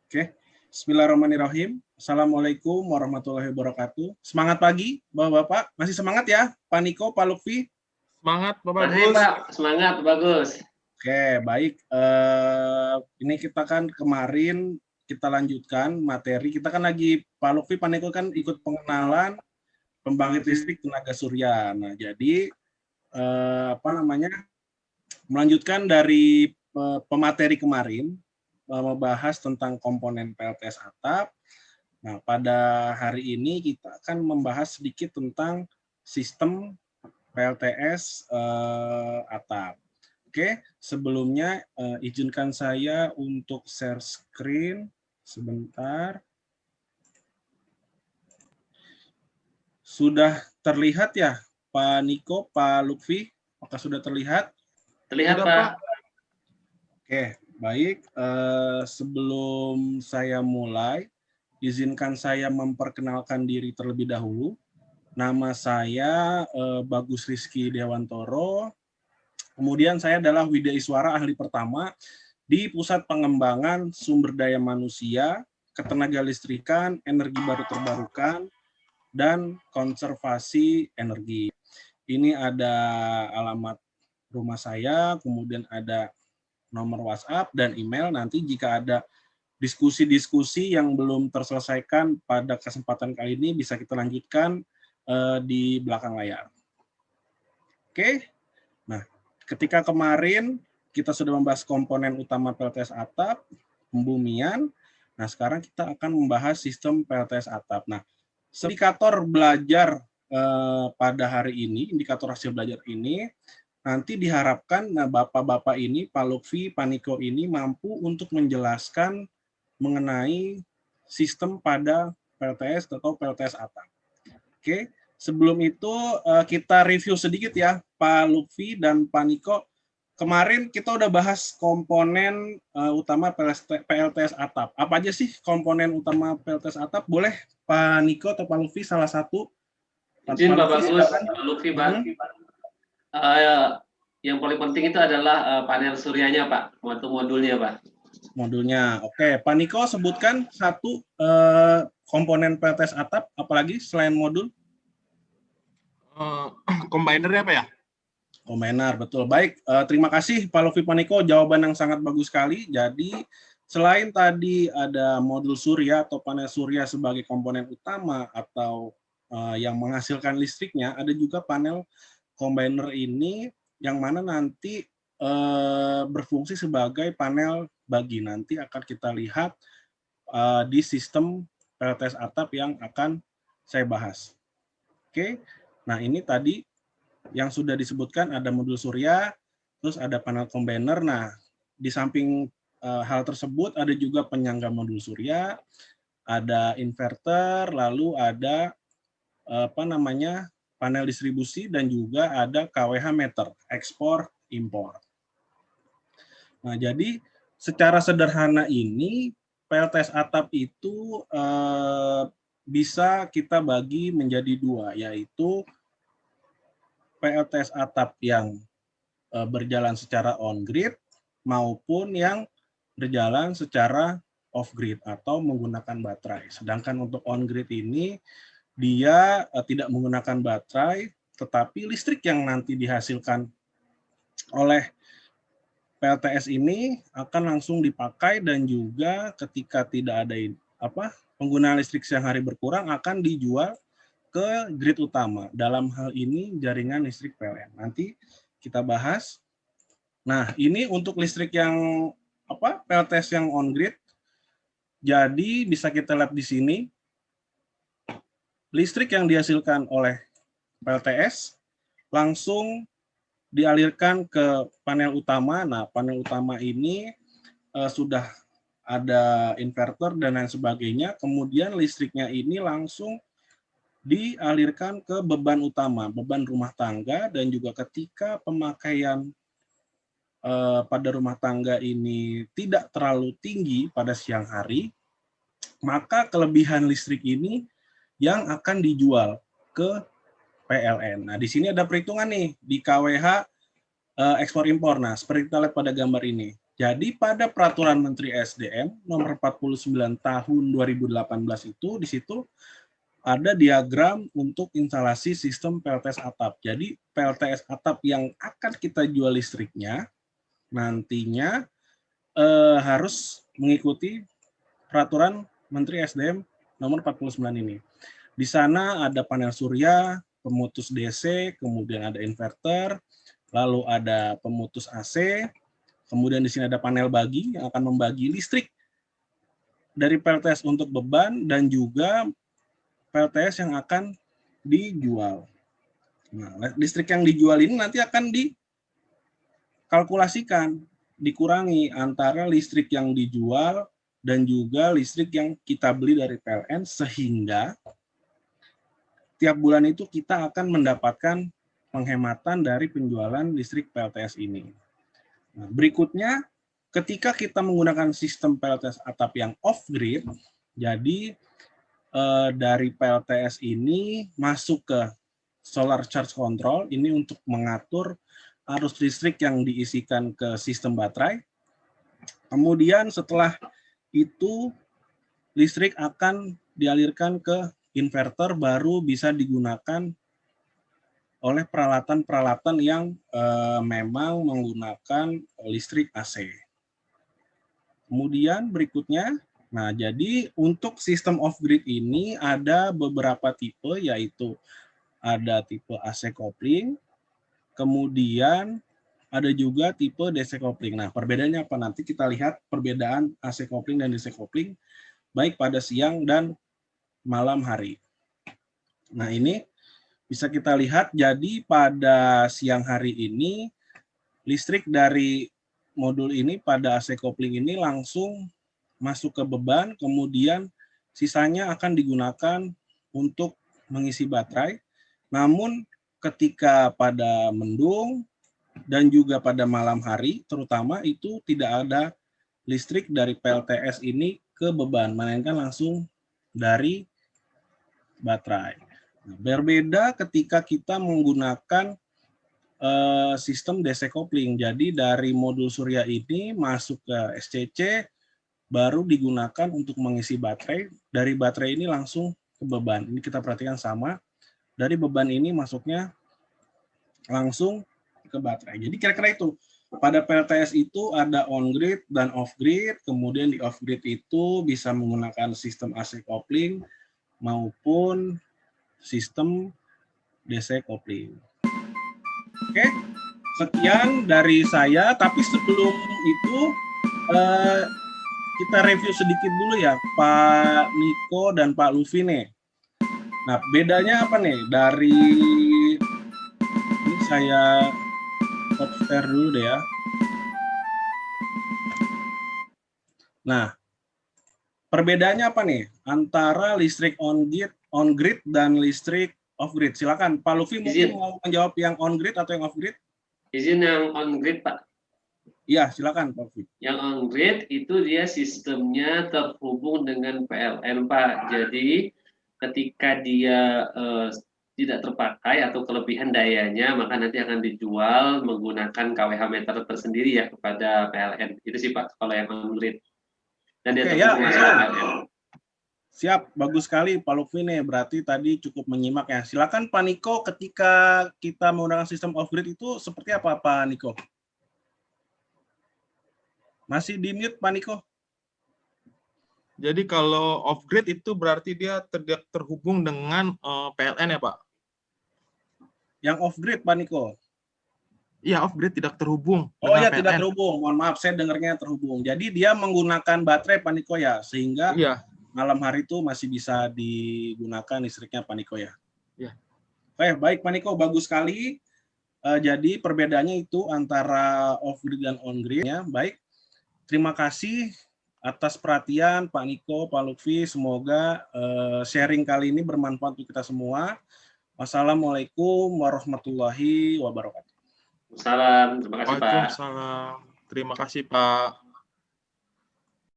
Oke, Bismillahirrahmanirrahim. Assalamualaikum warahmatullahi wabarakatuh. Semangat pagi, Bapak-Bapak. Masih semangat ya, Pak Niko, Pak Lutfi? Semangat, Pak Masih Bagus. Pak, semangat bagus. Oke, baik. Ini kita kan kemarin kita lanjutkan materi. Kita kan lagi, Pak Lutfi, Pak Niko kan ikut pengenalan pembangkit listrik tenaga surya. Nah, jadi melanjutkan dari pemateri kemarin, membahas tentang komponen PLTS atap. Nah, pada hari ini kita akan membahas sedikit tentang sistem PLTS atap. Oke, sebelumnya izinkan saya untuk share screen sebentar. Sudah terlihat ya, Pak Niko, Pak Lutfi? Apakah sudah terlihat? Terlihat Sudah, Pak. Oke, baik. Sebelum saya mulai, izinkan saya memperkenalkan diri terlebih dahulu. Nama saya Bagus Rizky Dewantoro. Kemudian saya adalah Widya Iswara, ahli pertama di Pusat Pengembangan Sumber Daya Manusia, Ketenagalistrikan, Energi Baru Terbarukan, dan Konservasi Energi. Ini ada alamat rumah saya, kemudian ada nomor WhatsApp dan email. Nanti jika ada diskusi-diskusi yang belum terselesaikan pada kesempatan kali ini, bisa kita lanjutkan di belakang layar. Oke, nah ketika kemarin kita sudah membahas komponen utama PLTS atap, pembumian. Nah sekarang kita akan membahas sistem PLTS atap. Nah, indikator belajar pada hari ini, indikator hasil belajar ini, nanti diharapkan Bapak-Bapak ini, Pak Lutfi, Pak Niko ini mampu untuk menjelaskan mengenai sistem pada PLTS atau PLTS atap. Oke, sebelum itu kita review sedikit ya, Pak Lutfi dan Pak Niko. Kemarin kita udah bahas komponen utama PLTS atap. Apa aja sih komponen utama PLTS atap? Boleh Pak Niko atau Pak Lutfi salah satu? Izin Pak Bagus, Pak Lutfi Pak. Yang paling penting itu adalah panel suryanya Pak, untuk modulnya Pak. Modulnya, oke. Pak Niko sebutkan satu komponen PLTS atap, apalagi selain modul? Combinernya apa ya? Komenar, betul. Baik, terima kasih Pak Lutfi, Pak Niko, jawaban yang sangat bagus sekali. Jadi, selain tadi ada modul surya atau panel surya sebagai komponen utama atau yang menghasilkan listriknya, ada juga panel combiner ini yang mana nanti berfungsi sebagai panel bagi. Nanti akan kita lihat di sistem PLTS atap yang akan saya bahas. Oke, nah ini tadi yang sudah disebutkan ada modul surya, terus ada panel combiner. Nah, di samping hal tersebut ada juga penyangga modul surya, ada inverter, lalu ada panel distribusi dan juga ada KWH meter, ekspor impor. Nah, jadi secara sederhana ini PLTS atap itu bisa kita bagi menjadi dua, yaitu PLTS atap yang berjalan secara on-grid maupun yang berjalan secara off-grid atau menggunakan baterai. Sedangkan untuk on-grid ini, dia tidak menggunakan baterai, tetapi listrik yang nanti dihasilkan oleh PLTS ini akan langsung dipakai dan juga ketika tidak ada penggunaan listrik siang hari berkurang akan dijual ke grid utama. Dalam hal ini jaringan listrik PLN. Nanti kita bahas. Nah, ini untuk listrik yang PLTS yang on grid. Jadi bisa kita lihat di sini listrik yang dihasilkan oleh PLTS langsung dialirkan ke panel utama. Nah, panel utama ini sudah ada inverter dan lain sebagainya. Kemudian listriknya ini langsung dialirkan ke beban utama, beban rumah tangga, dan juga ketika pemakaian pada rumah tangga ini tidak terlalu tinggi pada siang hari, maka kelebihan listrik ini yang akan dijual ke PLN. Nah, di sini ada perhitungan nih di KWH ekspor impor. Nah, seperti kita lihat pada gambar ini. Jadi pada Peraturan Menteri SDM nomor 49 tahun 2018 itu di situ ada diagram untuk instalasi sistem PLTS atap. Jadi PLTS atap yang akan kita jual listriknya nantinya harus mengikuti Peraturan Menteri SDM nomor 49 ini. Di sana ada panel surya, pemutus DC, kemudian ada inverter, lalu ada pemutus AC, kemudian di sini ada panel bagi yang akan membagi listrik dari PLTS untuk beban dan juga PLTS yang akan dijual. Nah, listrik yang dijual ini nanti akan dikalkulasikan, dikurangi antara listrik yang dijual dan juga listrik yang kita beli dari PLN, sehingga tiap bulan itu kita akan mendapatkan penghematan dari penjualan listrik PLTS ini. Nah, berikutnya, ketika kita menggunakan sistem PLTS atap yang off-grid, jadi dari PLTS ini masuk ke solar charge control, ini untuk mengatur arus listrik yang diisikan ke sistem baterai. Kemudian setelah itu, listrik akan dialirkan ke inverter, baru bisa digunakan oleh peralatan-peralatan yang memang menggunakan listrik AC. Kemudian berikutnya, nah jadi untuk sistem off-grid ini ada beberapa tipe, yaitu ada tipe AC coupling, kemudian ada juga tipe DC coupling. Nah, perbedaannya apa? Nanti kita lihat perbedaan AC coupling dan DC coupling, baik pada siang dan malam hari. Nah, ini bisa kita lihat, jadi pada siang hari ini, listrik dari modul ini pada AC coupling ini langsung masuk ke beban, kemudian sisanya akan digunakan untuk mengisi baterai. Namun ketika pada mendung dan juga pada malam hari, terutama itu tidak ada listrik dari PLTS ini ke beban, melainkan langsung dari baterai. Nah, berbeda ketika kita menggunakan sistem DC coupling. Jadi dari modul surya ini masuk ke SCC, baru digunakan untuk mengisi baterai. Dari baterai ini langsung ke beban. Ini kita perhatikan sama. Dari beban ini masuknya langsung ke baterai. Jadi kira-kira itu. Pada PLTS itu ada on-grid dan off-grid. Kemudian di off-grid itu bisa menggunakan sistem AC coupling maupun sistem DC coupling. Oke, sekian dari saya. Tapi sebelum itu kita review sedikit dulu ya, Pak Niko dan Pak Luffy nih. Nah, bedanya apa nih dari ini, saya stop share dulu deh ya. Nah, perbedaannya apa nih antara listrik on-grid dan listrik off-grid? Silakan, Pak Luffy mungkin mau menjawab yang on-grid atau yang off-grid? Izin yang on-grid, Pak. Iya, silakan, Pak Luffy. Yang on-grid itu dia sistemnya terhubung dengan PLN, Pak. Jadi ketika dia tidak terpakai atau kelebihan dayanya, maka nanti akan dijual menggunakan KWH meter tersendiri ya kepada PLN. Itu sih Pak, kalau yang on-grid. Dan dia terhubung dengan PLN. Siap, bagus sekali Pak Luffy nih. Berarti tadi cukup menyimak ya. Silakan Pak Niko, ketika kita menggunakan sistem off-grid itu seperti apa Pak Niko? Masih di mute Pak Niko? Jadi kalau off-grid itu berarti dia tidak terhubung dengan PLN ya Pak? Yang off-grid Pak Niko? Iya, off-grid tidak terhubung. Oh ya, tidak terhubung. Mohon maaf, saya dengarnya terhubung. Jadi dia menggunakan baterai Pak Niko ya, sehingga malam hari itu masih bisa digunakan listriknya Pak Niko ya. Iya. Oke, baik Pak Niko, bagus sekali. Jadi perbedaannya itu antara off-grid dan on-grid ya. Baik, terima kasih atas perhatian Pak Niko, Pak Luffy. Semoga sharing kali ini bermanfaat untuk kita semua. Wassalamualaikum warahmatullahi wabarakatuh. Salam, terima kasih Pak. Waalaikumsalam. Terima kasih Pak.